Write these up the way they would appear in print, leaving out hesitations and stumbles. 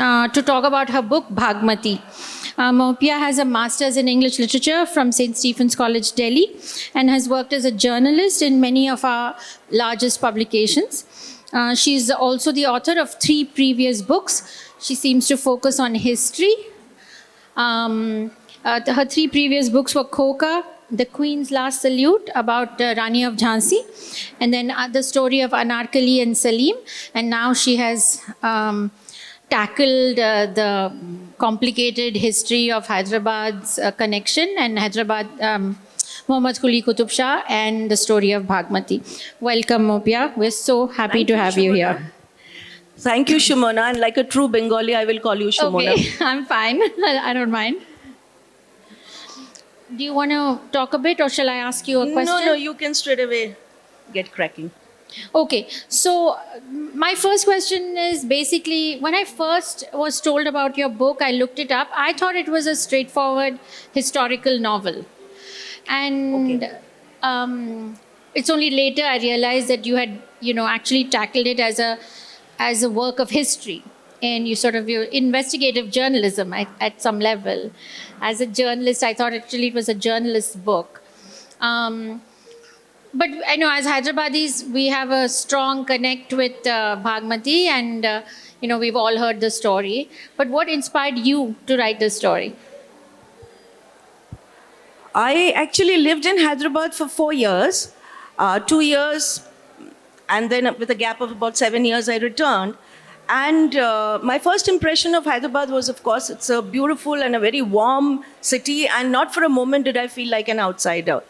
to talk about her book, Bhagmati. Mohpia has a master's in English literature from St. Stephen's College, Delhi, and has worked as a journalist in many of our largest publications. She's also the author of 3 previous books. She seems to focus on history. Her 3 previous books were Khoka, The Queen's Last Salute, about Rani of Jhansi, and then the story of Anarkali and Salim. And now she has tackled the complicated history of Hyderabad's connection and Hyderabad, Muhammad Quli Qutub Shah, and the story of Bhagmati. Welcome, Mohpia. We're so happy to have you here. Thank you, Shumona. And like a true Bengali, I will call you Shumona. Okay, I'm fine. I don't mind. Do you want to talk a bit, or shall I ask you a question? No, you can straight away get cracking. Okay, so my first question is basically, when I first was told about your book, I looked it up. I thought it was a straightforward historical novel. And it's only later I realized that you had, actually tackled it as a work of history. And your investigative journalism at some level. As a journalist, I thought actually it was a journalist's book. But I know as Hyderabadis, we have a strong connect with Bhagmati, and we've all heard the story. But what inspired you to write this story? I actually lived in Hyderabad for 4 years, 2 years, and then with a gap of about 7 years, I returned. And my first impression of Hyderabad was, of course, it's a beautiful and a very warm city, and not for a moment did I feel like an outsider.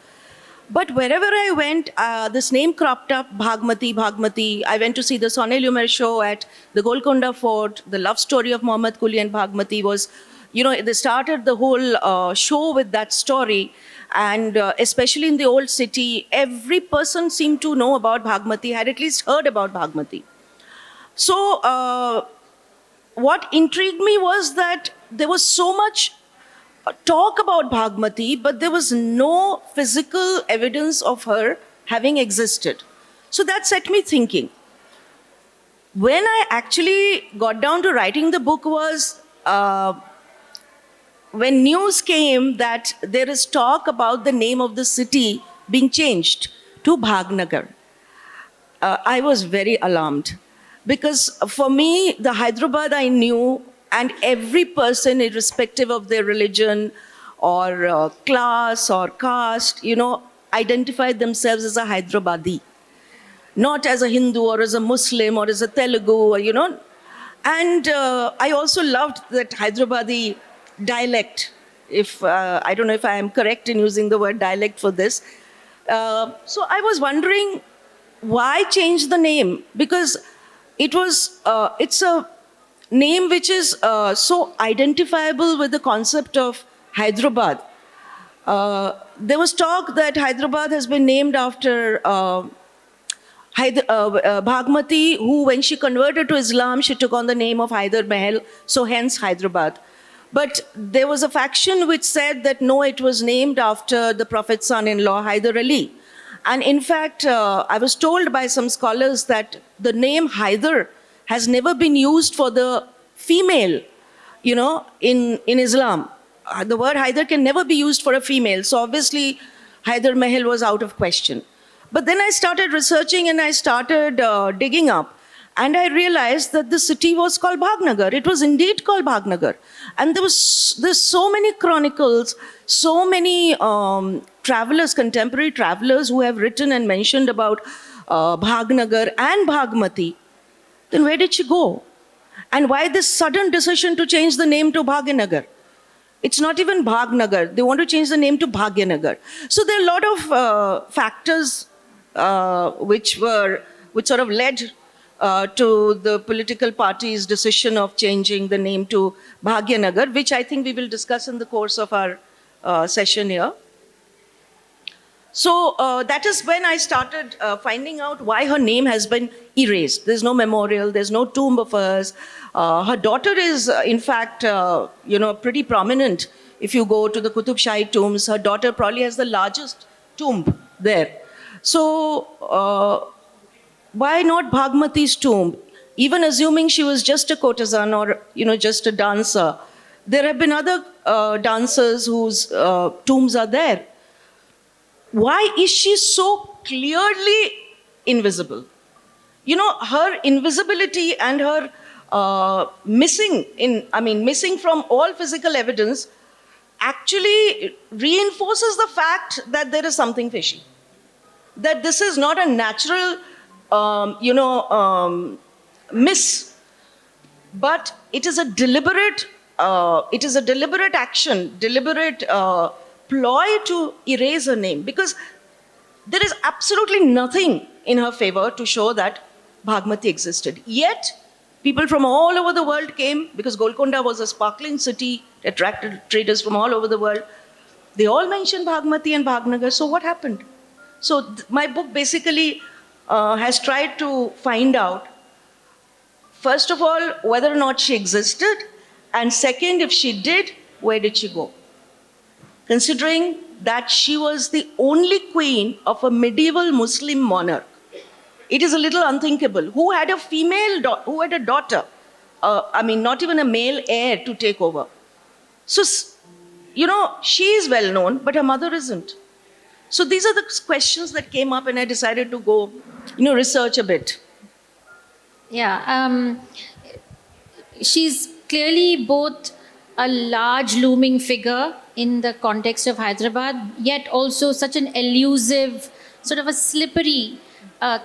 But wherever I went, this name cropped up, Bhagmati, Bhagmati. I went to see the Sonal Umer show at the Golconda Fort. The love story of Muhammad Quli and Bhagmati was, they started the whole show with that story. And especially in the old city, every person seemed to know about Bhagmati, had at least heard about Bhagmati. So what intrigued me was that there was so much talk about Bhagmati, but there was no physical evidence of her having existed. So that set me thinking. When I actually got down to writing the book was when news came that there is talk about the name of the city being changed to Bhagnagar. I was very alarmed. Because for me, the Hyderabad I knew, and every person, irrespective of their religion or class or caste, identified themselves as a Hyderabadi. Not as a Hindu or as a Muslim or as a Telugu, And I also loved that Hyderabadi dialect, I don't know if I am correct in using the word dialect for this. So I was wondering, why change the name? Because it's a name which is so identifiable with the concept of Hyderabad. There was talk that Hyderabad has been named after Bhagmati, who when she converted to Islam, she took on the name of Hyder Mahal, so hence Hyderabad. But there was a faction which said that no, it was named after the Prophet's son-in-law, Hyder Ali. And in fact, I was told by some scholars that the name Hyder has never been used for the female, in Islam. The word Hyder can never be used for a female. So obviously, Hyder Mahal was out of question. But then I started researching and I started digging up. And I realized that the city was called Bhagnagar. It was indeed called Bhagnagar. And there's so many chronicles, so many travelers, contemporary travelers who have written and mentioned about Bhagnagar and Bhagmati. Then where did she go? And why this sudden decision to change the name to Bhagyanagar? It's not even Bhagnagar. They want to change the name to Bhagyanagar. So there are a lot of factors which sort of led to the political party's decision of changing the name to Bhagyanagar, which I think we will discuss in the course of our session here. So that is when I started finding out why her name has been erased. There's no memorial, there's no tomb of hers. Her daughter is, in fact, pretty prominent. If you go to the Qutub Shahi tombs, her daughter probably has the largest tomb there. So why not Bhagmati's tomb? even assuming she was just a courtesan or, just a dancer, there have been other dancers whose tombs are there. Why is she so clearly invisible? Her invisibility and her missing from all physical evidence actually reinforces the fact that there is something fishy. That this is not a natural, miss, but it is a deliberate action, deliberate ploy to erase her name, because there is absolutely nothing in her favor to show that Bhagmati existed. Yet, people from all over the world came, because Golconda was a sparkling city, attracted traders from all over the world. They all mentioned Bhagmati and Bhagnagar. So what happened? So my book basically has tried to find out, first of all, whether or not she existed, and second, if she did, where did she go? Considering that she was the only queen of a medieval Muslim monarch, it is a little unthinkable. Who had a who had a daughter, not even a male heir to take over. So, she is well known, but her mother isn't. So these are the questions that came up, and I decided to go, research a bit. Yeah, she's clearly both a large looming figure in the context of Hyderabad, yet also such an elusive, sort of a slippery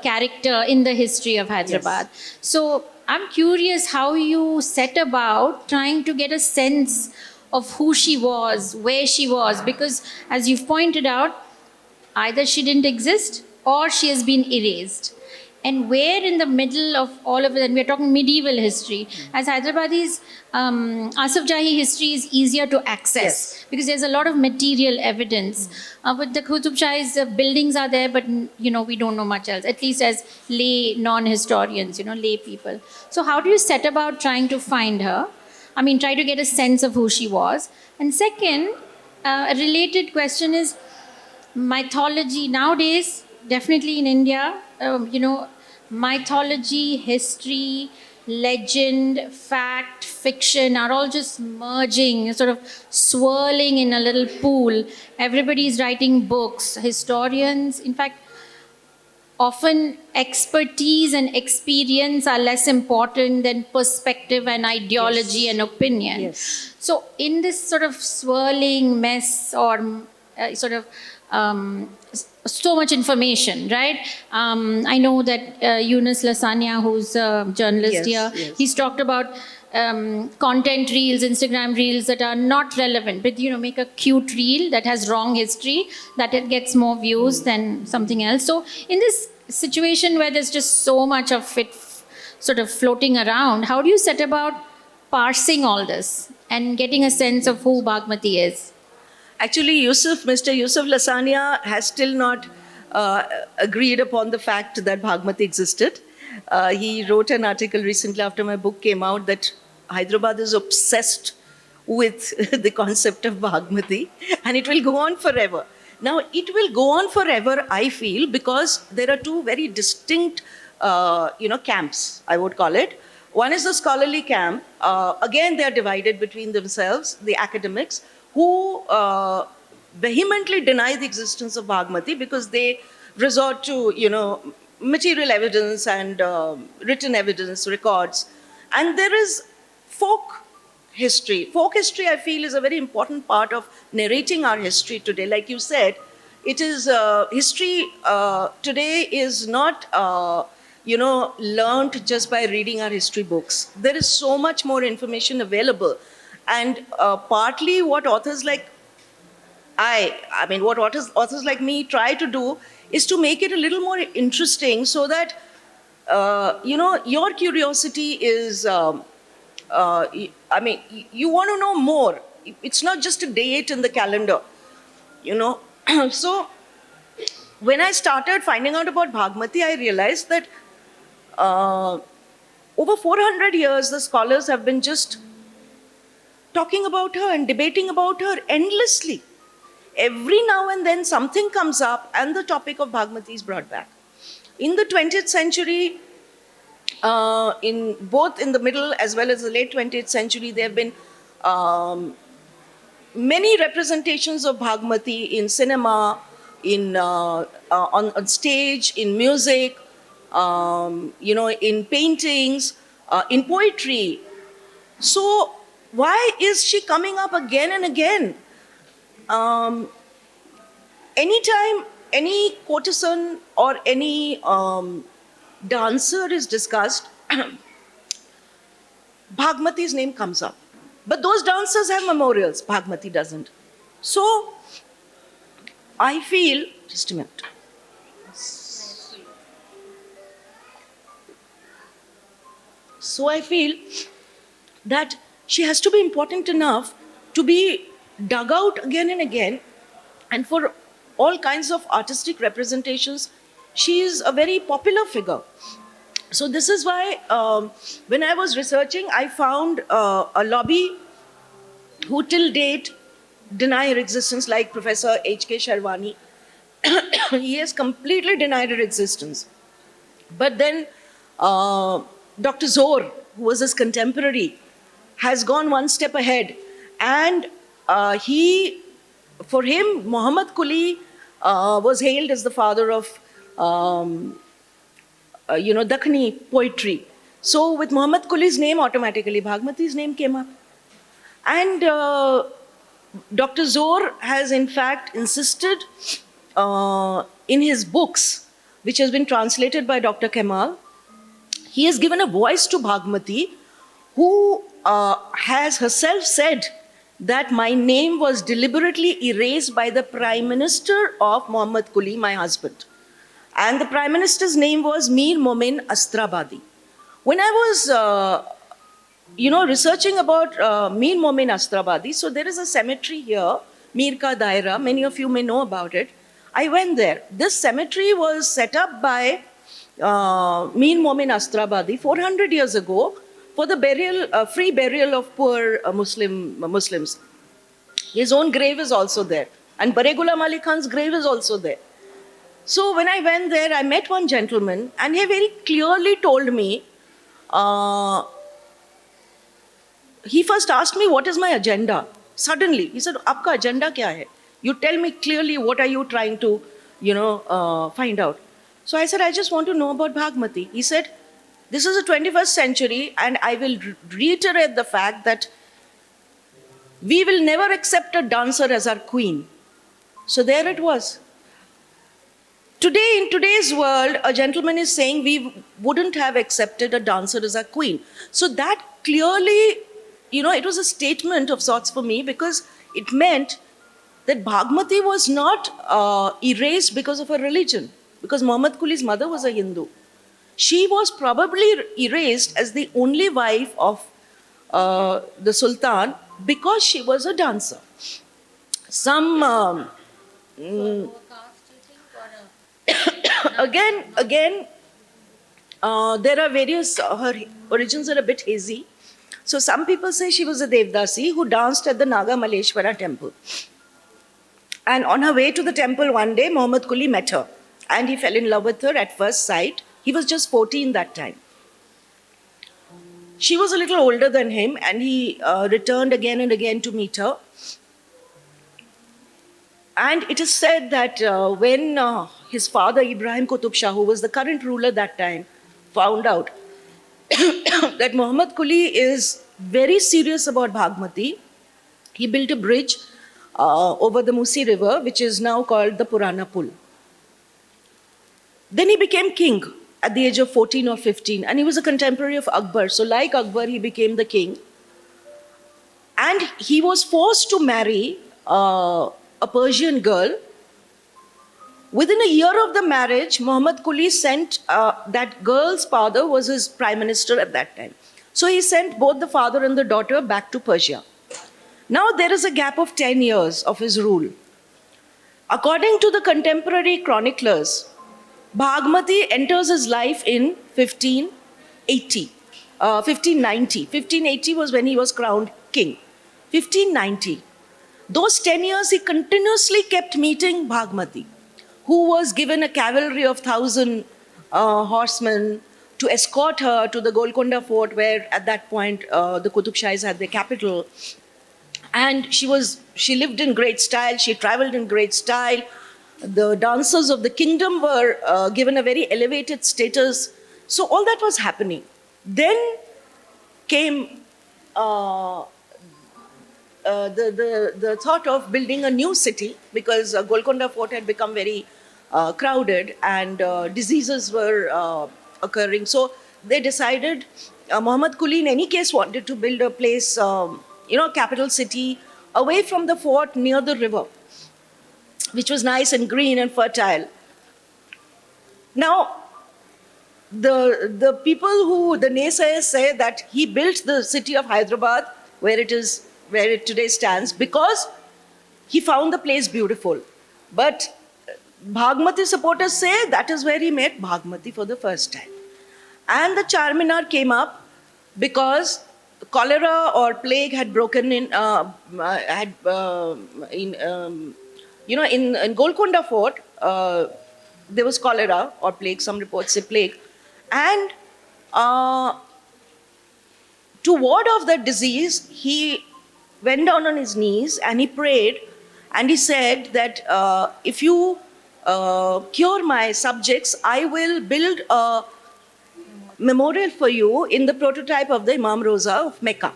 character in the history of Hyderabad. Yes. So I'm curious how you set about trying to get a sense of who she was, where she was, because as you've pointed out, either she didn't exist or she has been erased. And where in the middle of all of it, and we're talking medieval history, as Hyderabadis, Asaf Jahi history is easier to access because there's a lot of material evidence. With the Qutub Shahis, buildings are there, but we don't know much else, at least as lay non-historians, lay people. So how do you set about trying to find her? Try to get a sense of who she was. And second, a related question is mythology. Nowadays, definitely in India, mythology, history, legend, fact, fiction are all just merging, sort of swirling in a little pool. Everybody's writing books, historians. In fact, often expertise and experience are less important than perspective and ideology and opinion. Yes. So in this sort of swirling mess or so much information, right? I know that Yunus Lasania, who's a journalist here, he's talked about content reels, Instagram reels that are not relevant, but make a cute reel that has wrong history, that it gets more views than something else. So in this situation where there's just so much of it sort of floating around, how do you set about parsing all this and getting a sense of who Bhagmati is? Actually, Mr. Yusuf Lasania has still not agreed upon the fact that Bhagmati existed. He wrote an article recently after my book came out that Hyderabad is obsessed with the concept of Bhagmati, and it will go on forever. Now, it will go on forever, I feel, because there are two very distinct, camps, I would call it. One is the scholarly camp. Again, they are divided between themselves, the academics, who vehemently deny the existence of Bhagmati because they resort to, material evidence and written evidence, records. And there is folk history. Folk history, I feel, is a very important part of narrating our history today. Like you said, it is history today is not, learned just by reading our history books. There is so much more information available. And partly what authors like what authors like me try to do is to make it a little more interesting so that, your curiosity is, you want to know more. It's not just a date in the calendar, So when I started finding out about Bhagmati, I realized that over 400 years, the scholars have been just talking about her and debating about her endlessly. Every now and then something comes up and the topic of Bhagmati is brought back. In the 20th century, In both in the middle as well as the late 20th century, there have been many representations of Bhagmati in cinema, on stage, in music, in paintings, in poetry. So why is she coming up again and again? Anytime any courtesan or any dancer is discussed, Bhagmati's name comes up. But those dancers have memorials, Bhagmati doesn't. So I feel, just a minute. So I feel that she has to be important enough to be dug out again and again, and for all kinds of artistic representations, she is a very popular figure. So this is why when I was researching, I found a lobby who till date deny her existence, like Professor H.K. Sharwani. He has completely denied her existence. But then Dr. Zohr, who was his contemporary, has gone one step ahead. And for him, Muhammad Quli was hailed as the father of Dakhni poetry. So with Muhammad Quli's name, automatically Bhagmati's name came up. And Dr. Zohr has in fact insisted in his books, which has been translated by Dr. Kemal, he has given a voice to Bhagmati, who has herself said that my name was deliberately erased by the Prime Minister of Muhammad Quli, my husband. And the Prime Minister's name was Mir Momin Astrabadi. When I was, researching about Mir Momin Astrabadi, so there is a cemetery here, Mir Ka Daira, many of you may know about it. I went there. This cemetery was set up by Mir Momin Astrabadi 400 years ago for the burial, free burial of poor Muslims. His own grave is also there. And Bare Ghulam Ali Khan's grave is also there. So when I went there, I met one gentleman, and he very clearly told me, he first asked me, what is my agenda? Suddenly, he said, Aapka agenda kya hai? You tell me clearly, what are you trying to, find out? So I said, I just want to know about Bhagmati. He said, this is the 21st century, and I will reiterate the fact that we will never accept a dancer as our queen. So there it was. Today, in today's world, a gentleman is saying we wouldn't have accepted a dancer as our queen. So that clearly, it was a statement of sorts for me, because it meant that Bhagmati was not erased because of her religion, because Muhammad Quli's mother was a Hindu. She was probably erased as the only wife of the Sultan because she was a dancer. Again, there are various, her origins are a bit hazy. So some people say she was a Devdasi who danced at the Naga Maleshwara temple. And on her way to the temple one day, Muhammad Quli met her. And he fell in love with her at first sight. He was just 14 that time. She was a little older than him, and he returned again and again to meet her. And it is said that when his father, Ibrahim Qutub Shah, who was the current ruler that time, found out that Muhammad Quli is very serious about Bhagmati, he built a bridge over the Musi River, which is now called the Purana Pul. Then he became king at the age of 14 or 15, and he was a contemporary of Akbar. So like Akbar, he became the king. And he was forced to marry a Persian girl. Within a year of the marriage, Muhammad Quli sent, that girl's father was his prime minister at that time. So he sent both the father and the daughter back to Persia. Now there is a gap of 10 years of his rule. According to the contemporary chroniclers, Bhagmati enters his life in 1590. 1580 was when he was crowned king. 1590. Those 10 years he continuously kept meeting Bhagmati, who was given a cavalry of 1,000 horsemen, to escort her to the Golconda Fort, where at that point the Qutub Shahis had their capital. And she lived in great style, she traveled in great style. The dancers of the kingdom were given a very elevated status. So all that was happening. Then came the thought of building a new city, because Golconda Fort had become very crowded and diseases were occurring. So they decided, Muhammad Quli in any case wanted to build a place, capital city, away from the fort near the river, which was nice and green and fertile. Now, the people who, the naysayers say that he built the city of Hyderabad where it today stands because he found the place beautiful. But Bhagmati supporters say that is where he met Bhagmati for the first time. And the Charminar came up because cholera or plague had broken in, in Golconda Fort, there was cholera or plague, some reports say plague. And to ward off that disease, he went down on his knees and he prayed and he said that if you cure my subjects, I will build a memorial for you in the prototype of the Imam Roza of Mecca.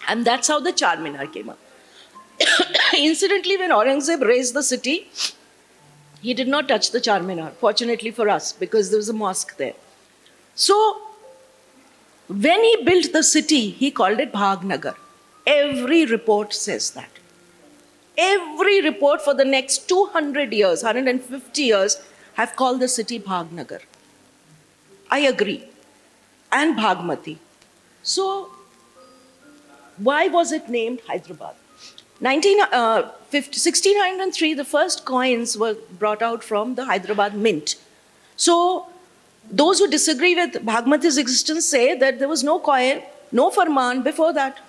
And that's how the Charminar came up. Incidentally, when Aurangzeb raised the city, he did not touch the Charminar, fortunately for us, because there was a mosque there. So, when he built the city, he called it Bhagnagar. Every report says that. Every report for the next 200 years, 150 years, have called the city Bhagnagar. I agree. And Bhagmati. So, why was it named Hyderabad? 1603, the first coins were brought out from the Hyderabad mint. So, those who disagree with Bhagmati's existence say that there was no coin, no farman before that.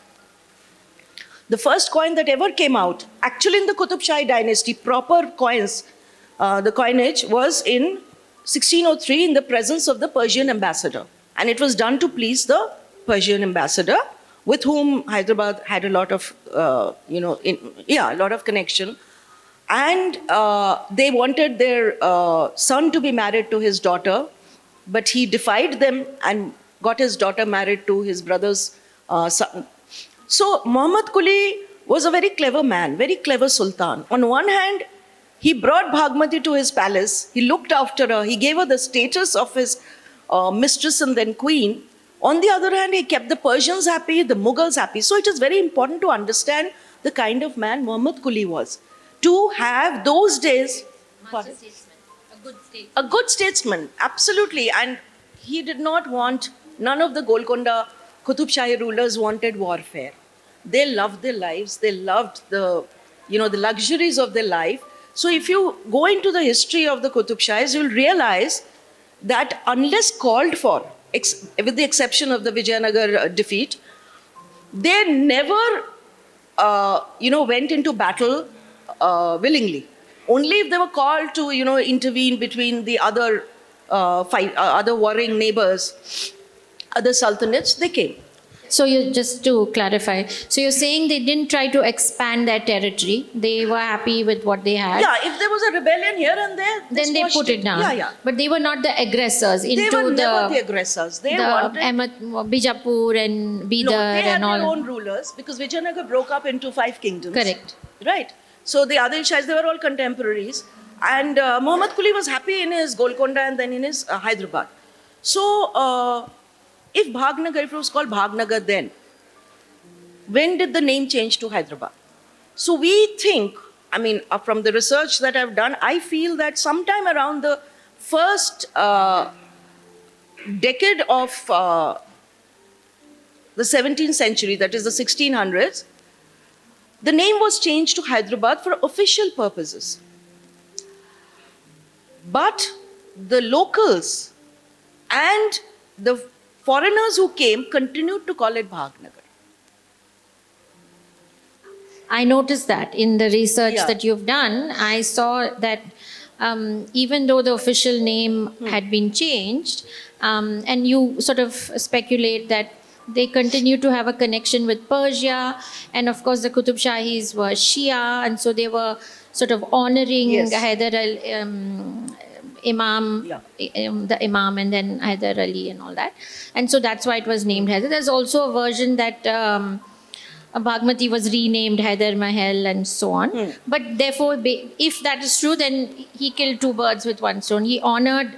The first coin that ever came out, actually in the Qutub Shahi dynasty, proper coins, the coinage was in 1603 in the presence of the Persian ambassador. And it was done to please the Persian ambassador, with whom Hyderabad had a lot of, a lot of connection. And they wanted their son to be married to his daughter, but he defied them and got his daughter married to his brother's son. So Muhammad Quli was a very clever man, very clever sultan. On one hand, he brought Bhagmati to his palace, he looked after her, he gave her the status of his mistress and then queen. On the other hand, he kept the Persians happy, the Mughals happy. So it is very important to understand the kind of man Muhammad Quli was. To have those days... Master statesman, a good statesman. A good statesman, absolutely. And he did not want, none of the Golconda Qutub Shahi rulers wanted warfare. They loved their lives, they loved the luxuries of their life. So if you go into the history of the Qutub Shahis, you'll realize that unless called for, with the exception of the Vijayanagar defeat, they never, went into battle willingly. Only if they were called to, intervene between the other other warring neighbors, other sultanates, they came. So just to clarify, so you're saying they didn't try to expand their territory. They were happy with what they had. Yeah, if there was a rebellion here and there, then they put it down. Yeah. But they were not the aggressors They were never the aggressors. They wanted... Bijapur and Bidar they had and all. their own rulers, because Vijayanagar broke up into 5 kingdoms. Correct. Right. So the Adil Shahis, they were all contemporaries. And Muhammad Quli was happy in his Golconda and then in his Hyderabad. So, if Bhagnagar, if it was called Bhagnagar then, when did the name change to Hyderabad? So we think, from the research that I've done, I feel that sometime around the first decade of the 17th century, that is the 1600s, the name was changed to Hyderabad for official purposes. But the locals and the foreigners who came continued to call it Bhagnagar. I noticed that in the research Yeah. that you've done. I saw that even though the official name had been changed, and you sort of speculate that they continue to have a connection with Persia, and of course the Qutub Shahis were Shia, and so they were sort of honoring Yes. Hyder Imam, Yeah. the Imam, and then Hyder Ali and all that, and so that's why it was named Hyder. There's also a version that Bagmati was renamed Hyder Mahal and so on. But therefore, if that is true, then he killed two birds with one stone. He honored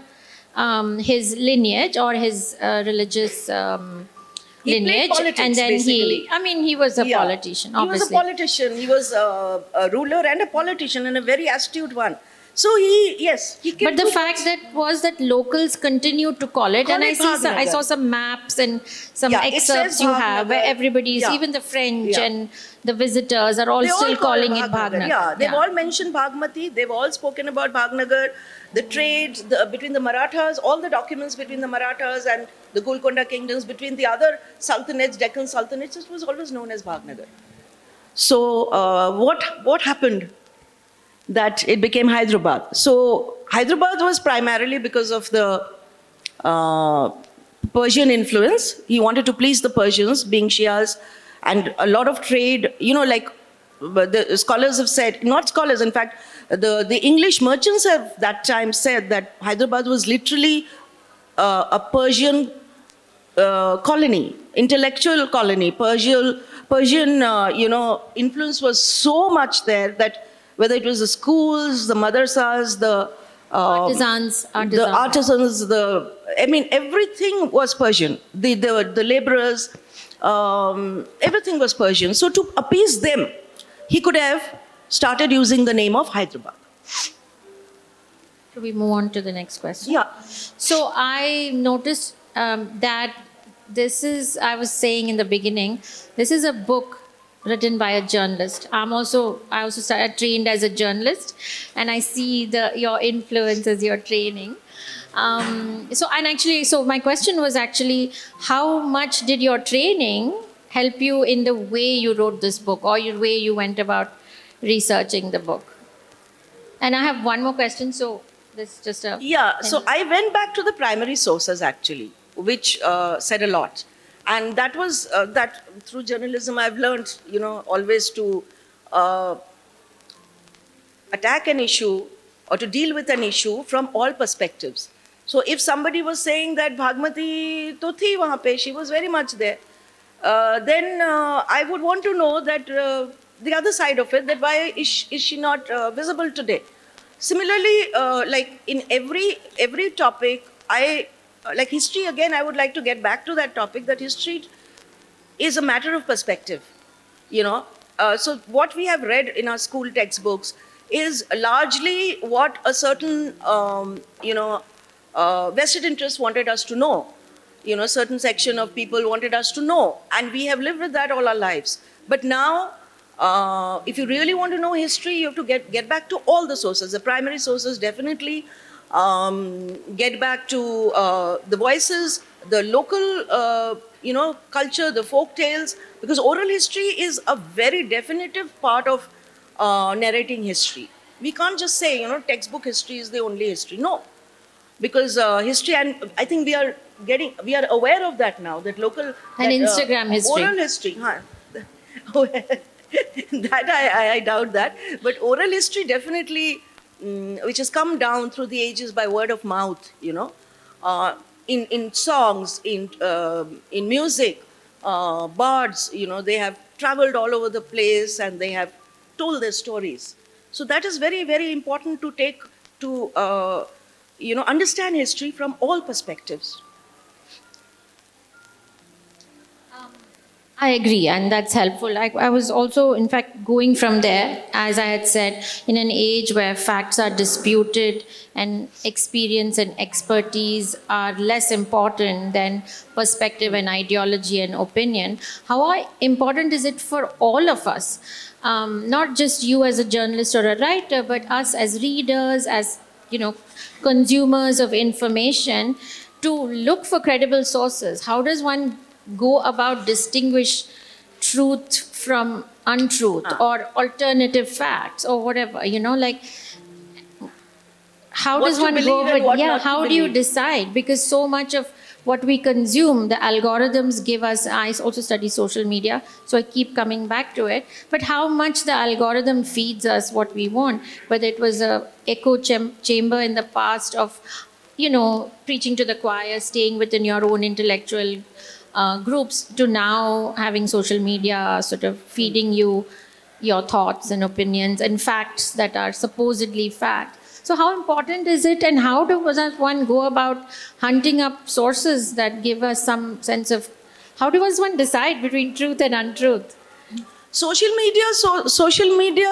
his lineage or his religious He played lineage, politics, and then basically. he was a Yeah. politician, obviously. He was a politician. He was a ruler and a politician, and a very astute one. So he killed But the two fact that locals continued to call it, Call and it I Bhagnagar. saw some maps and some Yeah, it excerpts says you have where Bhagnagar. everybody is, Yeah. even the French Yeah. and the visitors are all They all still call calling it Bhagnagar. Yeah, they've all mentioned Bhagmati. They've all spoken about Bhagnagar, the trade between the Marathas, all the documents between the Marathas and the Golconda kingdoms, between the other sultanates, Deccan sultanates. It was always known as Bhagnagar. So what happened? That it became Hyderabad. So Hyderabad was primarily because of the Persian influence. He wanted to please the Persians, being Shias, and a lot of trade. Like the scholars have said, not scholars, in fact, the English merchants have that time said that Hyderabad was literally a Persian colony, intellectual colony. Persian, influence was so much there that whether it was the schools, the madrasas, the Artisans. the artisans, everything was Persian. The laborers, everything was Persian. So to appease them, he could have started using the name of Hyderabad. Should we move on to the next question? Yeah. So I noticed that I was saying in the beginning, this is a book written by a journalist. I also started trained as a journalist, and I see your influence as your training. So my question was actually, how much did your training help you in the way you wrote this book, or your way you went about researching the book? And I have one more question, so this is just a... Yeah, so I went back to the primary sources actually, which said a lot. And that was that through journalism I've learned, always to attack an issue or to deal with an issue from all perspectives. So if somebody was saying that Bhagmati to thi wahan pe, she was very much there, then I would want to know that the other side of it, that why is she not visible today? Similarly, like in every topic, like history, again, I would like to get back to that topic, that history is a matter of perspective, So what we have read in our school textbooks is largely what a certain, vested interest wanted us to know. Certain section of people wanted us to know. And we have lived with that all our lives. But now, if you really want to know history, you have to get back to all the sources. The primary sources definitely get back to the voices, the local, culture, the folk tales, because oral history is a very definitive part of narrating history. We can't just say, textbook history is the only history. No, because history, and I think we are aware of that now, that local... Instagram history. Oral history, that I doubt that. But oral history definitely, which has come down through the ages by word of mouth, in songs, in music, bards, they have traveled all over the place and they have told their stories. So that is very, very important to take to, understand history from all perspectives. I agree, and that's helpful. I was also, in fact, going from there, as I had said, in an age where facts are disputed and experience and expertise are less important than perspective and ideology and opinion. How important is it for all of us, not just you as a journalist or a writer, but us as readers, as consumers of information, to look for credible sources? How does one go about distinguish truth from untruth or alternative facts or whatever, how what does to one believe go and with, what yeah, not to how do you believe. decide? Because so much of what we consume, the algorithms give us. I also study social media, so I keep coming back to it. But how much the algorithm feeds us what we want, whether it was a echo chamber in the past of, preaching to the choir, staying within your own intellectual groups, to now having social media sort of feeding you your thoughts and opinions and facts that are supposedly fact. So, how important is it, and how does one go about hunting up sources that give us some sense of how does one decide between truth and untruth? Social media,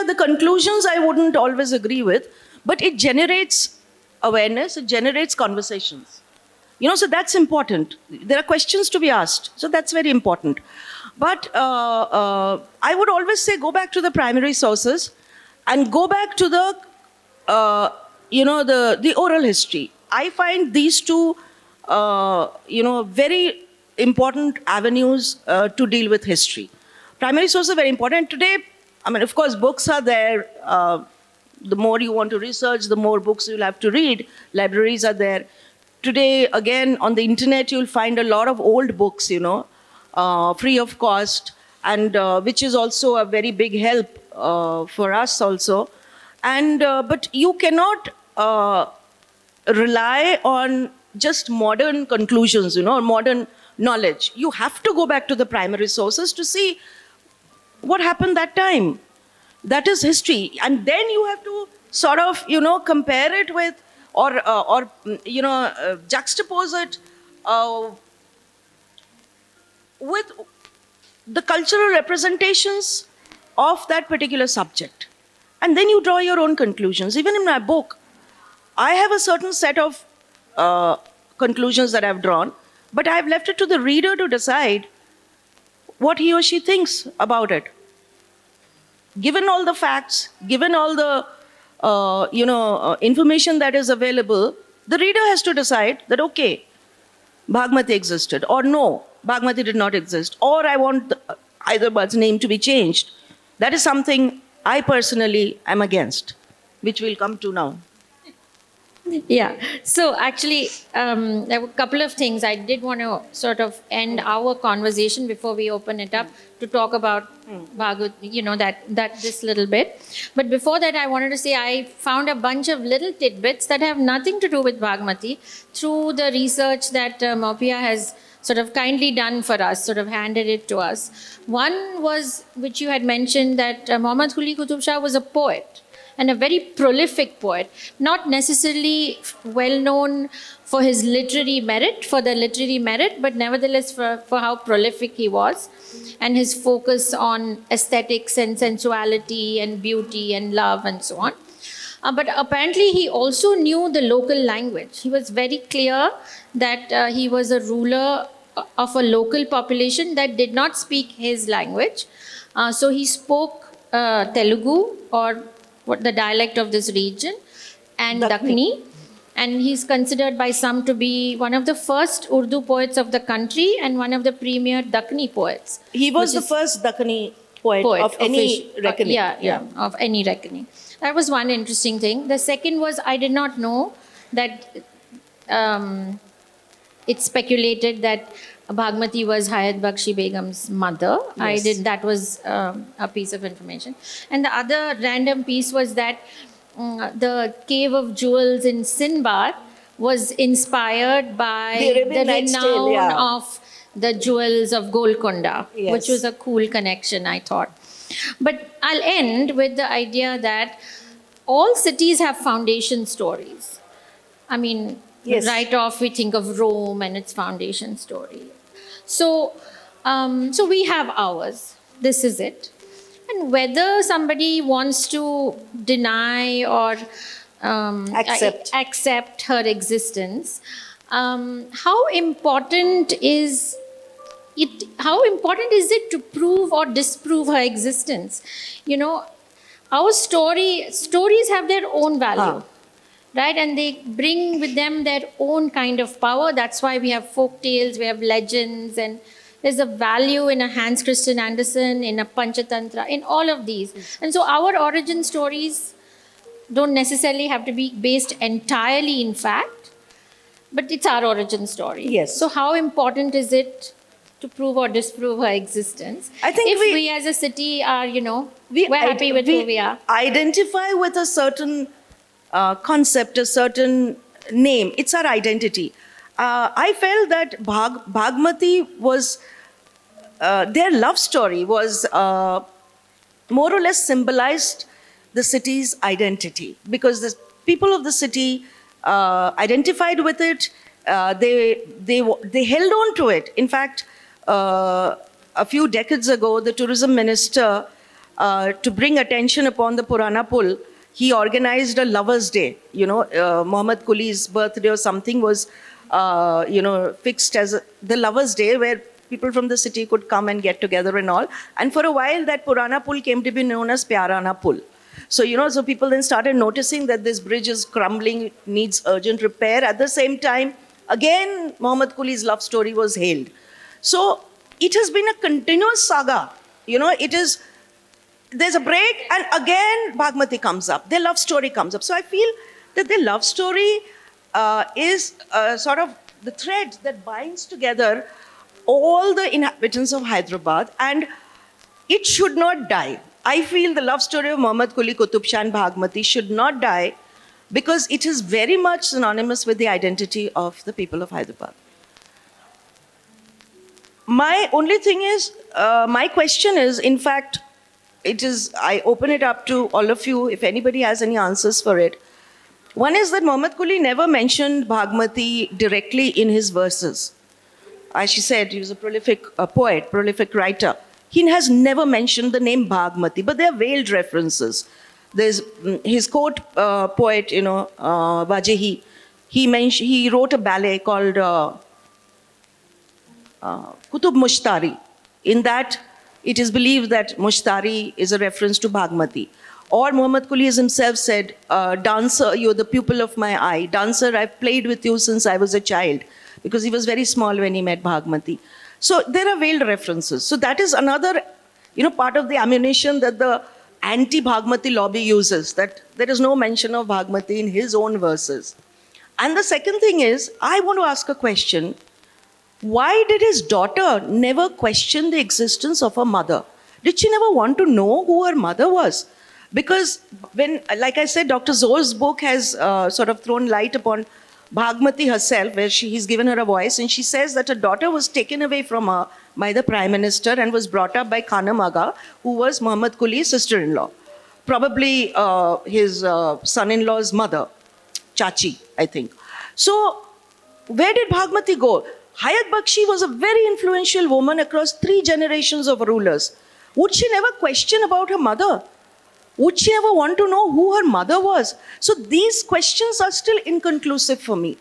the conclusions I wouldn't always agree with, but it generates awareness, it generates conversations. So that's important. There are questions to be asked, so that's very important. But I would always say go back to the primary sources and go back to the oral history. I find these two, very important avenues to deal with history. Primary sources are very important. Today, I mean, of course, books are there. The more you want to research, the more books you'll have to read. Libraries are there. Today, again, on the internet, you'll find a lot of old books, free of cost, and which is also a very big help for us also. And but you cannot rely on just modern conclusions, or modern knowledge. You have to go back to the primary sources to see what happened that time. That is history. And then you have to sort of, compare it with or juxtapose it with the cultural representations of that particular subject. And then you draw your own conclusions. Even in my book, I have a certain set of conclusions that I've drawn, but I've left it to the reader to decide what he or she thinks about it. Given all the facts, given all the information that is available, the reader has to decide that, okay, Bhagmati existed, or no, Bhagmati did not exist, or I want Hyderabad's name to be changed. That is something I personally am against, which we'll come to now. Yeah. So actually, there were a couple of things I did want to sort of end our conversation before we open it up to talk about Bhagavad, that this little bit. But before that, I wanted to say I found a bunch of little tidbits that have nothing to do with Bhagmati through the research that Maupia has sort of kindly done for us, sort of handed it to us. One was, which you had mentioned, that Muhammad Quli Qutub Shah was a poet, and a very prolific poet, not necessarily well known for his literary merit, but nevertheless for how prolific he was, and his focus on aesthetics and sensuality and beauty and love and so on. But apparently he also knew the local language. He was very clear that he was a ruler of a local population that did not speak his language. So he spoke Telugu, or what the dialect of this region, and Dakhni. And he's considered by some to be one of the first Urdu poets of the country and one of the premier Dakhni poets. He was the first Dakhni poet of any reckoning. Of any reckoning. That was one interesting thing. The second was, I did not know that it's speculated that Bhagmati was Hayat Bakshi Begum's mother. Yes. That was a piece of information. And the other random piece was that the Cave of Jewels in Sinbad was inspired by the renown of the jewels of Golconda, which was a cool connection, I thought. But I'll end with the idea that all cities have foundation stories. I mean, right off we think of Rome and its foundation story. So we have ours. This is it. And whether somebody wants to deny or accept her existence, how important is it? How important is it to prove or disprove her existence? Our stories have their own value. Right? And they bring with them their own kind of power. That's why we have folk tales, we have legends, and there's a value in a Hans Christian Andersen, in a Panchatantra, in all of these. And so our origin stories don't necessarily have to be based entirely in fact, but it's our origin story. Yes. So how important is it to prove or disprove her existence? I think if we- we as a city are, we're happy with who we are. Identify with a certain concept, a certain name. It's our identity. I felt that Bhagmati was, their love story was more or less symbolized the city's identity because the people of the city identified with it. They held on to it. In fact, a few decades ago, the tourism minister, to bring attention upon the Purana Pul, he organized a Lovers' Day. Muhammad Kuli's birthday or something was, fixed as the Lovers' Day, where people from the city could come and get together and all. And for a while, that Purana Pul came to be known as Pyarana Pul. So, so people then started noticing that this bridge is crumbling, it needs urgent repair. At the same time, again, Muhammad Kuli's love story was hailed. So, it has been a continuous saga. There's a break and again Bhagmati comes up. Their love story comes up. So, I feel that their love story is sort of the thread that binds together all the inhabitants of Hyderabad, and it should not die. I feel the love story of Muhammad Kuli, Qutub Shah and Bhagmati should not die because it is very much synonymous with the identity of the people of Hyderabad. My only thing is, my question is, in fact, I open it up to all of you if anybody has any answers for it. One is that Muhammad Kuli never mentioned Bhagmati directly in his verses. As she said, he was a prolific poet, prolific writer. He has never mentioned the name Bhagmati, but they are veiled references. There's his court poet, Vajehi. He wrote a ballet called Kutub Mushtari. In that, it is believed that Mushtari is a reference to Bhagmati. Or Muhammad Kuli himself said, dancer, you're the pupil of my eye. Dancer, I've played with you since I was a child. Because he was very small when he met Bhagmati. So there are veiled references. So that is another, part of the ammunition that the anti-Bhagmati lobby uses, that there is no mention of Bhagmati in his own verses. And the second thing is, I want to ask a question. Why did his daughter never question the existence of her mother? Did she never want to know who her mother was? Because when, like I said, Dr. Zohr's book has sort of thrown light upon Bhagmati herself, where he's given her a voice, and she says that her daughter was taken away from her by the Prime Minister and was brought up by Khanam Aga, who was Muhammad Kuli's sister-in-law. Probably his son-in-law's mother, Chachi, I think. So, where did Bhagmati go? Hayat Bakshi was a very influential woman across 3 generations of rulers. Would she never question about her mother? Would she ever want to know who her mother was? So these questions are still inconclusive for me.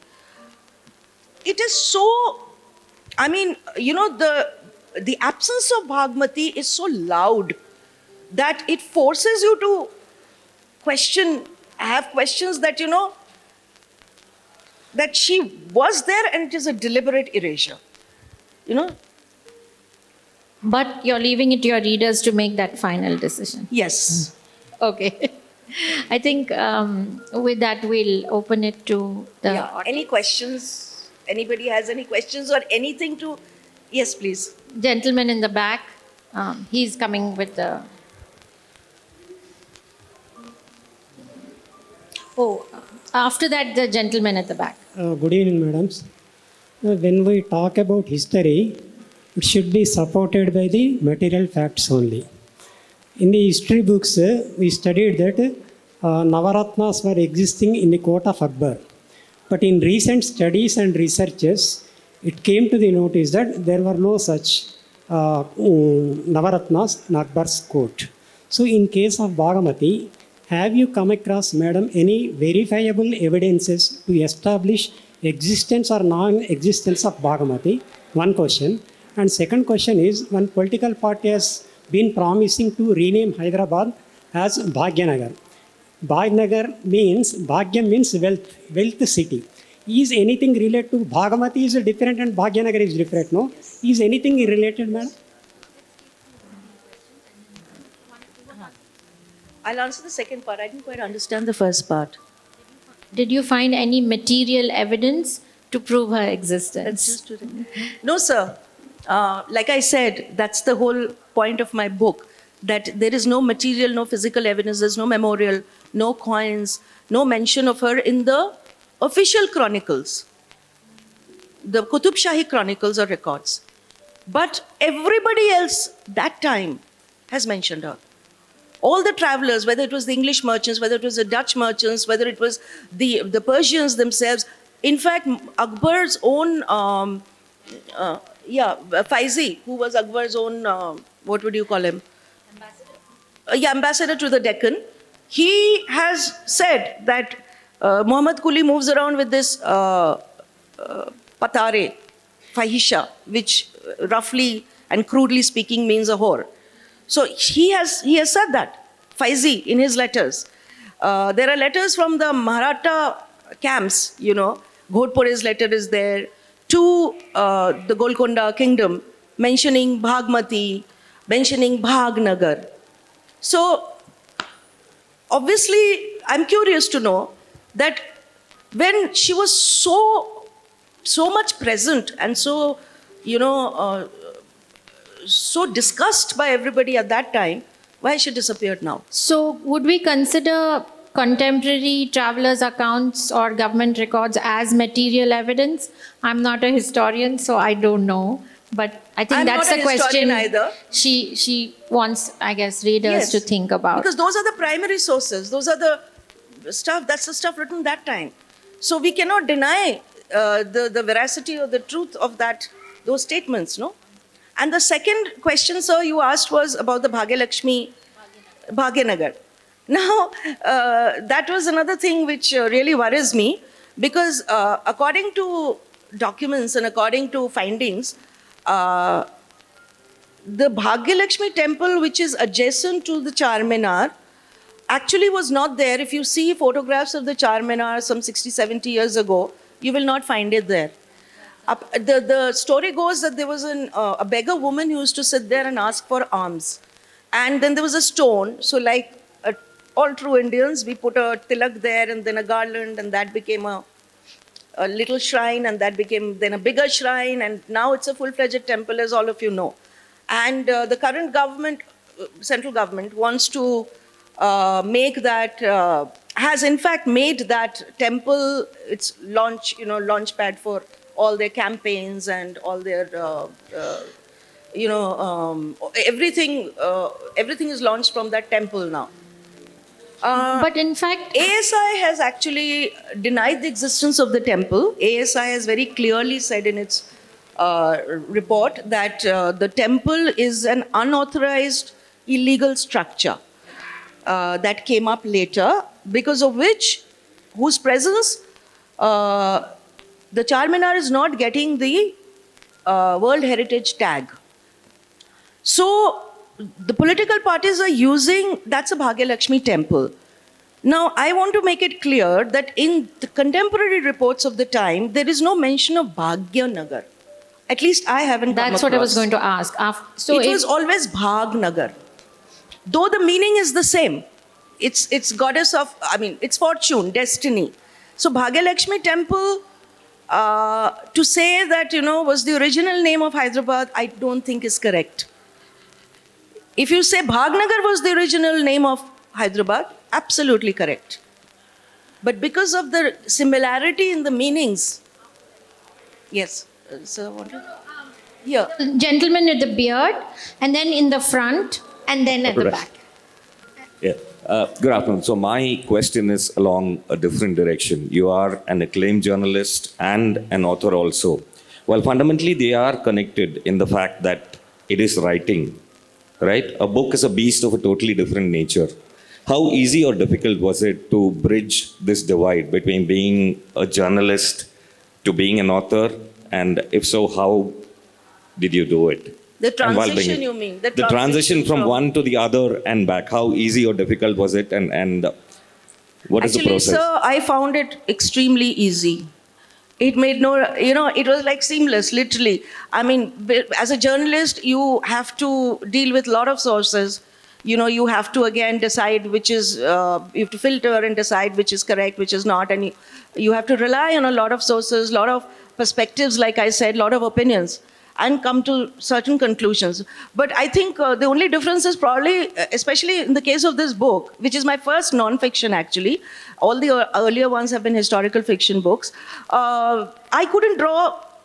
It is so, the absence of Bhagmati is so loud that it forces you to have questions that, that she was there and it is a deliberate erasure. But you're leaving it to your readers to make that final decision. Yes. Okay. I think with that, we'll open it to the audience. Any questions? Anybody has any questions or anything to... Yes, please. Gentleman in the back. He's coming with the... Oh, after that, the gentleman at the back. Good evening, madams. When we talk about history, it should be supported by the material facts only. In the history books, we studied that Navaratnas were existing in the court of Akbar. But in recent studies and researches, it came to the notice that there were no such Navaratnas in Akbar's court. So in case of Bhagmati, have you come across, madam, any verifiable evidences to establish existence or non-existence of Bhagmati? One question. And second question is, one political party has been promising to rename Hyderabad as Bhagyanagar. Bhagyam means wealth city. Is anything related to Bhagmati is different and Bhagyanagar is different, no? Is anything related, madam? I'll answer the second part. I didn't quite understand the first part. Did you find any material evidence to prove her existence? No, sir. Like I said, that's the whole point of my book, that there is no material, no physical evidence, there's no memorial, no coins, no mention of her in the official chronicles, the Qutub Shahi chronicles or records. But everybody else that time has mentioned her. All the travelers, whether it was the English merchants, whether it was the Dutch merchants, whether it was the Persians themselves. In fact, Akbar's own, Faizi, who was Akbar's own, what would you call him? Ambassador to the Deccan. He has said that Muhammad Quli moves around with this patare, fahisha, which roughly and crudely speaking means a whore. So he has said that, Faizi, in his letters. There are letters from the Maratha camps, Ghodpore's letter is there, to the Golconda kingdom, mentioning Bhagmati, mentioning Bhagnagar. So, obviously, I'm curious to know that when she was so much present and so, so discussed by everybody at that time, why has she disappeared now? So, would we consider contemporary travelers' accounts or government records as material evidence? I'm not a historian, so I don't know. But I think I'm that's not a a question historian either. she wants, I guess, readers to think about. Because those are the primary sources. Those are the stuff, that's the stuff written that time. So we cannot deny the veracity or the truth of those statements, no? And the second question, sir, you asked was about the Bhagyalakshmi, Bhagyanagar. Now, that was another thing which really worries me, because according to documents and according to findings, the Bhagyalakshmi temple, which is adjacent to the Charminar, actually was not there. If you see photographs of the Charminar some 60, 70 years ago, you will not find it there. The story goes that there was a beggar woman who used to sit there and ask for alms. And then there was a stone. So like all true Indians, we put a tilak there and then a garland, and that became a little shrine, and that became then a bigger shrine, and now it's a full-fledged temple, as all of you know. And the current government, central government, wants to make that, has in fact made that temple its launch pad for all their campaigns and all their, everything is launched from that temple now. But in fact, ASI has actually denied the existence of the temple. ASI has very clearly said in its report that the temple is an unauthorized, illegal structure that came up later, because of whose presence the Charminar is not getting the World Heritage tag. So the political parties are using, that's a Bhagyalakshmi temple. Now, I want to make it clear that in the contemporary reports of the time, there is no mention of Bhagyanagar. At least I haven't come that's what I was across. going to ask. So it was always Bhagnagar. Though the meaning is the same. It's goddess of, it's fortune, destiny. So Bhagyalakshmi temple, to say that, was the original name of Hyderabad, I don't think is correct. If you say Bhagnagar was the original name of Hyderabad, absolutely correct. But because of the similarity in the meanings, yes, sir, what? Here. Gentleman with the beard, and then in the front, and then at the back. Yeah. Good afternoon. So my question is along a different direction. You are an acclaimed journalist and an author also. Well, fundamentally, they are connected in the fact that it is writing, right? A book is a beast of a totally different nature. How easy or difficult was it to bridge this divide between being a journalist to being an author? And if so, how did you do it? The transition, you mean? The transition from one to the other and back. How easy or difficult was it? And what is the process? Actually, sir, I found it extremely easy. It made no, it was like seamless, literally. As a journalist, you have to deal with a lot of sources. You have to again decide which is, you have to filter and decide which is correct, which is not. And you have to rely on a lot of sources, a lot of perspectives, like I said, a lot of opinions, and come to certain conclusions. But I think the only difference is probably, especially in the case of this book, which is my first non-fiction actually. All the earlier ones have been historical fiction books. I couldn't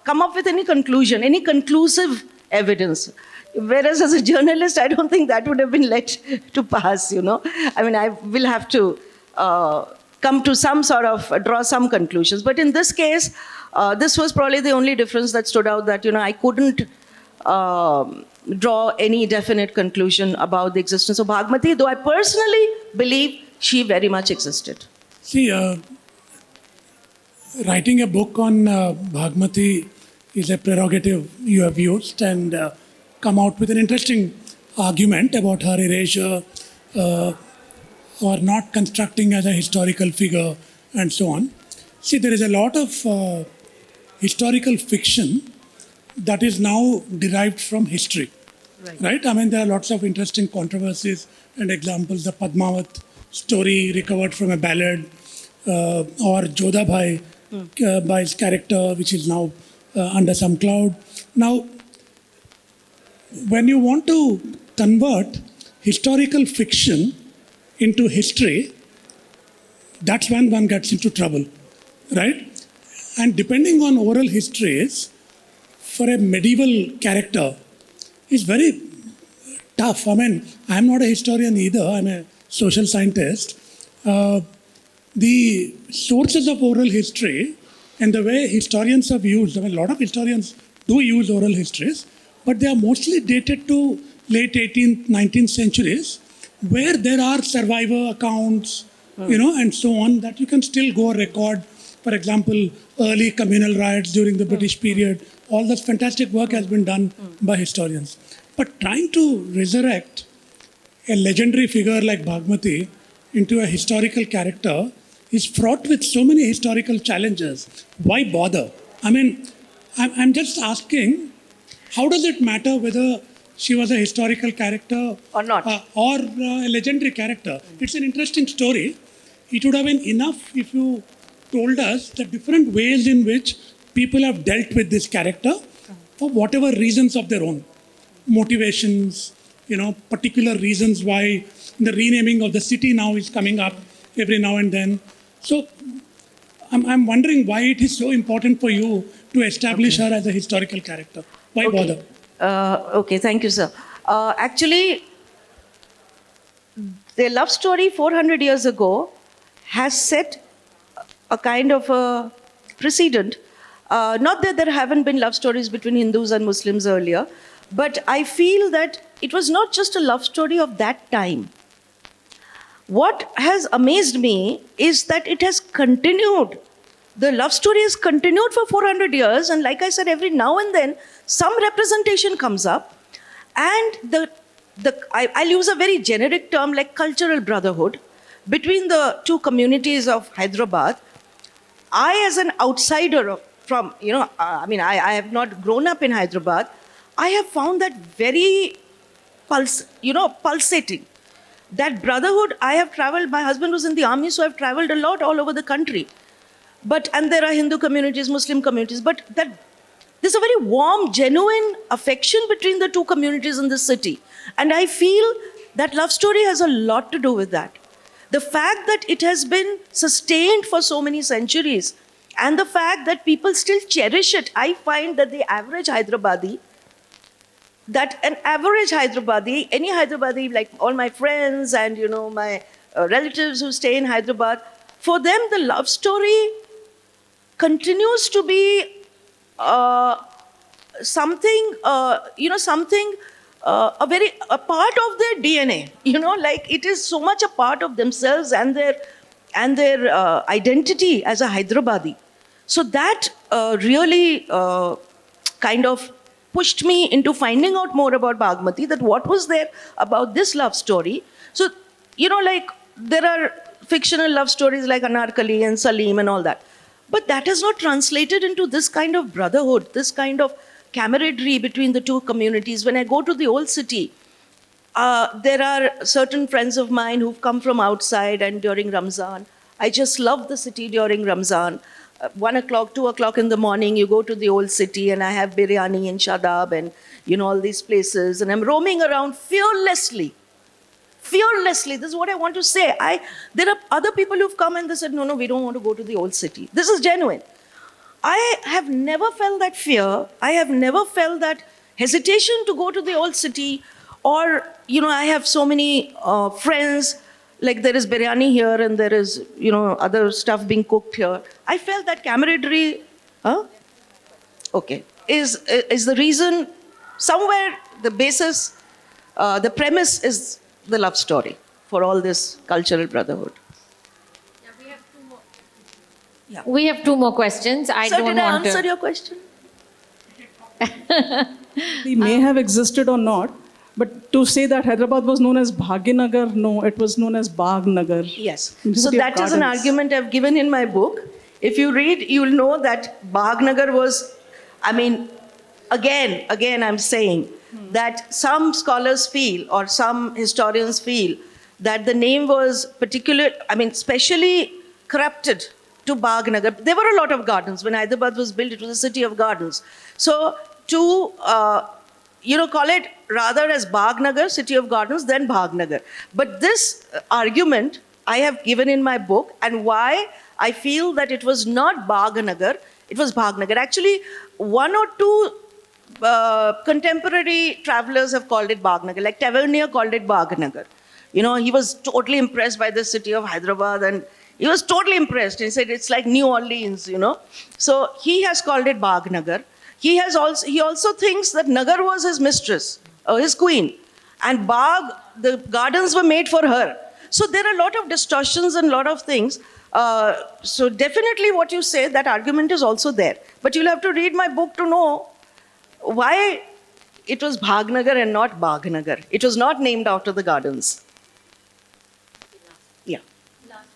come up with any conclusion, any conclusive evidence. Whereas as a journalist, I don't think that would have been let to pass, I mean, I will have to come to some sort of, draw some conclusions. But in this case, this was probably the only difference that stood out, that, I couldn't draw any definite conclusion about the existence of Bhagmati, though I personally believe she very much existed. See, writing a book on Bhagmati is a prerogative you have used, and come out with an interesting argument about her erasure or not constructing as a historical figure and so on. See, there is a lot of historical fiction that is now derived from history, right? I mean, there are lots of interesting controversies and examples. The Padmavat story recovered from a ballad, or Jodha Bhai's character, which is now under some cloud. Now, when you want to convert historical fiction into history, that's when one gets into trouble, right? And depending on oral histories, for a medieval character, is very tough. I mean, I'm not a historian either, I'm a social scientist. The sources of oral history and the way historians have used, I mean, a lot of historians do use oral histories, but they are mostly dated to late 18th, 19th centuries, where there are survivor accounts, and so on, that you can still go record. For example, early communal riots during the British period. All that fantastic work has been done by historians. But trying to resurrect a legendary figure like Bhagmati into a historical character is fraught with so many historical challenges. Why bother? I mean, I'm just asking, how does it matter whether she was a historical character Or not. Or a legendary character? It's an interesting story. It would have been enough if you told us the different ways in which people have dealt with this character for whatever reasons of their own. Motivations, particular reasons why the renaming of the city now is coming up every now and then. So I'm wondering why it is so important for you to establish her as a historical character. Why bother? Okay, thank you, sir. Actually, their love story 400 years ago has set a kind of a precedent. Not that there haven't been love stories between Hindus and Muslims earlier, but I feel that it was not just a love story of that time. What has amazed me is that it has continued. The love story has continued for 400 years, and like I said, every now and then, some representation comes up, and I'll use a very generic term like cultural brotherhood between the two communities of Hyderabad. I, as an outsider from, I have not grown up in Hyderabad, I have found that very pulsating. That brotherhood, I have traveled, my husband was in the army, so I've traveled a lot all over the country. And there are Hindu communities, Muslim communities, but there's a very warm, genuine affection between the two communities in the city. And I feel that love story has a lot to do with that. The fact that it has been sustained for so many centuries, and the fact that people still cherish it. I find that the average Hyderabadi, any Hyderabadi, like all my friends and my relatives who stay in Hyderabad, for them the love story continues to be something, a part of their DNA. Like it is so much a part of themselves and their identity as a Hyderabadi. So that really kind of pushed me into finding out more about Bhagmati, that what was there about this love story. So, like there are fictional love stories like Anarkali and Salim and all that. But that has not translated into this kind of brotherhood, this kind of camaraderie between the two communities. When I go to the old city, there are certain friends of mine who've come from outside, and during Ramzan, I just love the city during Ramzan. 1 o'clock, 2 o'clock in the morning, you go to the old city, and I have biryani in Shadab and, all these places, and I'm roaming around fearlessly. Fearlessly. This is what I want to say. There are other people who've come and they said, no, we don't want to go to the old city. This is genuine. I have never felt that fear. I have never felt that hesitation to go to the old city. Or, I have so many friends, like there is biryani here and there is, other stuff being cooked here. I felt that camaraderie, is the reason, somewhere the basis, the premise is the love story for all this cultural brotherhood. We have two more questions. I So don't did I want answer to. your question? They may have existed or not, but to say that Hyderabad was known as Bhagyanagar, no, it was known as Bagnagar. Yes. City So of that is an Gardens. argument I've given in my book. If you read, you'll know that Bagnagar was, again, I'm saying that some scholars feel, or some historians feel, that the name was specially corrupted to Bagnagar. There were a lot of gardens. When Hyderabad was built, it was a city of gardens. So to, call it rather as Bagnagar, city of gardens, than Bhagnagar. But this argument I have given in my book, and why I feel that it was not Bagnagar, it was Bhagnagar. Actually, one or two contemporary travelers have called it Bhagnagar, like Tavernier called it Bhagnagar. He was totally impressed by the city of Hyderabad, and he was totally impressed. He said it's like New Orleans, So he has called it Bhagnagar. He also thinks that Nagar was his mistress, his queen, and Bagh, the gardens were made for her. So there are a lot of distortions and a lot of things. So definitely what you say, that argument is also there. But you'll have to read my book to know why it was Bhagnagar and not Bagnagar. It was not named after the gardens. Yeah.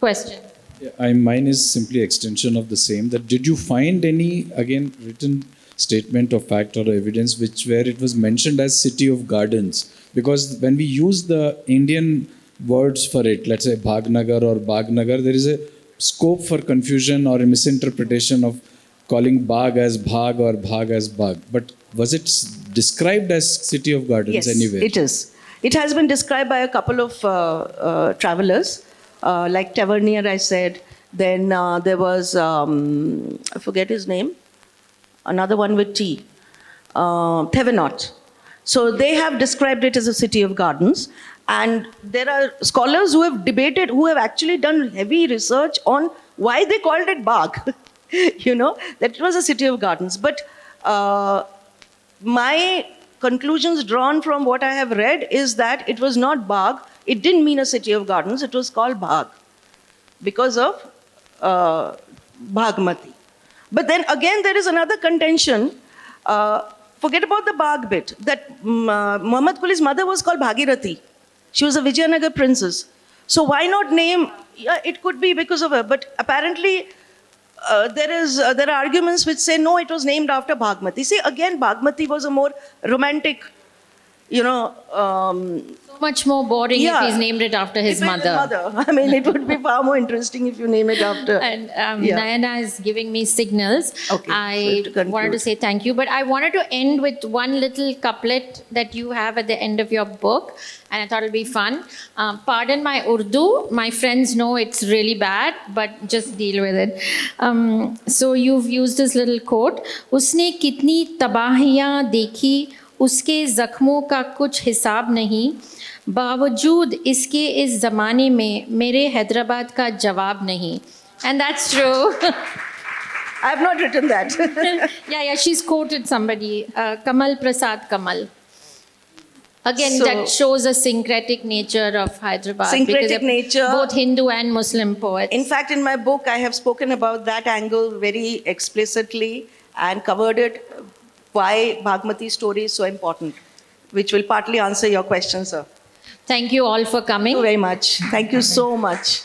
Question. Yeah, mine is simply extension of the same. That did you find any written statement of fact or evidence where it was mentioned as city of gardens? Because when we use the Indian words for it, let's say Bhagnagar or Bagnagar, there is a scope for confusion or a misinterpretation of calling Bagh as Bhag or Bhag as Bagh. But was it described as city of gardens Yes, anywhere? it is. It has been described by a couple of travelers, like Tavernier, I said. Then there was, I forget his name, another one with T, Thevenot. So they have described it as a city of gardens. And there are scholars who have debated, who have actually done heavy research on why they called it Bagh. That it was a city of gardens. But my conclusions drawn from what I have read is that it was not Bagh. It didn't mean a city of gardens. It was called Bagh because of Bhagmati. But then again, there is another contention. Forget about the Bagh bit. That Muhammad Quli's mother was called Bhagirathi. She was a Vijayanagar princess. So why not name? Yeah, it could be because of her. But apparently, there are arguments which say no, it was named after Bhagmati. See, again, Bhagmati was a more romantic, So much more boring if he's named it after his if it is mother. it would be far more interesting if you name it after. And Yeah. Nayana is giving me signals. Okay, so I to conclude. wanted to say thank you, but I wanted to end with one little couplet that you have at the end of your book, and I thought it'll be fun. Pardon my Urdu. My friends know it's really bad, but just deal with it. So you've used this little quote. उसने कितनी तबाहियाँ देखी, उसके जख्मों का कुछ हिसाब नहीं, बावजूद इसके इस ज़माने में मेरे हैदराबाद का जवाब नहीं. And that's true. I have not written that. Yeah, she's quoted somebody, Kamal Prasad Kamal. Again, So- that shows a syncretic nature of Hyderabad. Syncretic because they're nature. Both Hindu and Muslim poets. In fact, in my book, I have spoken about that angle very explicitly and covered it, why Bhagmati's story is so important, which will partly answer your question, sir. Thank you all for coming. Thank you very much. Thank you so much.